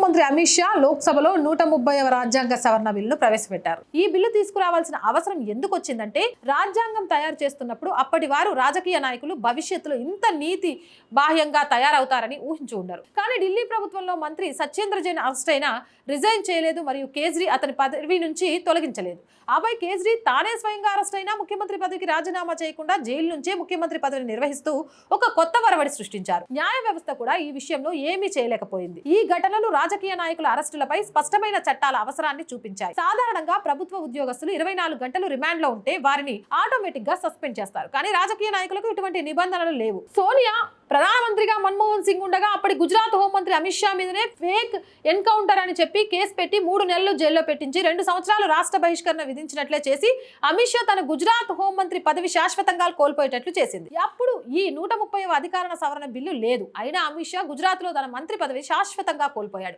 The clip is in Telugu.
హోంమంత్రి అమిత్ షా లోక్సభలో 130వ రాజ్యాంగ సవరణ బిల్లును ప్రవేశపెట్టారు. ఈ బిల్లు తీసుకురావాల్సిన అవసరం ఎందుకు వచ్చిందంటే, రాజ్యాంగం తయారు చేస్తున్నప్పుడు అప్పటి వారు రాజకీయ నాయకులు భవిష్యత్తులో ఇంత నీతి బాహ్యంగా తయారవుతారని ఊహించి ఉండరు. కానీ ఢిల్లీ ప్రభుత్వంలో మంత్రి సత్యేంద్ర జైన్ అరెస్ట్ అయినా రిజైన్ చేయలేదు మరియు కేజ్రీ అతని పదవి నుంచి తొలగించలేదు. ఆపై కేజ్రీ తానే స్వయంగా అరెస్ట్ అయినా ముఖ్యమంత్రి పదవికి రాజీనామా చేయకుండా జైలు నుంచే ముఖ్యమంత్రి పదవిని నిర్వహిస్తూ ఒక కొత్త వరవడి సృష్టించారు. న్యాయ వ్యవస్థ కూడా ఈ విషయంలో ఏమీ చేయలేకపోయింది. ఈ ఘటనలు రాజకీయ నాయకుల అరెస్టులపై స్పష్టమైన చట్టాల అవసరాన్ని చూపించాయి. సాధారణంగా ప్రభుత్వ ఉద్యోగస్తులు 24 గంటలు రిమాండ్ లో ఉంటే వారిని ఆటోమేటిక్ గా సస్పెండ్ చేస్తారు. కానీ రాజకీయ నాయకులకు ఇటువంటి నిబంధనలు లేవు. సోనియా ప్రధానమంత్రిగా మన్మోహన్ సింగ్ ఉండగా అప్పటి గుజరాత్ హోంమంత్రి అమిత్ షా మీదనే ఫేక్ ఎన్కౌంటర్ అని చెప్పి కేసు పెట్టి 3 నెలలు జైల్లో పెట్టించి 2 సంవత్సరాలు రాష్ట్ర బహిష్కరణ విధించినట్లే చేసి అమిత్ షా తన గుజరాత్ హోంమంత్రి పదవి శాశ్వతంగా కోల్పోయేటట్లు చేసింది. అప్పుడు ఈ 130వ అధికార సవరణ బిల్లు లేదు. అయినా అమిత్ షా గుజరాత్ లో తన మంత్రి పదవి శాశ్వతంగా కోల్పోయాడు.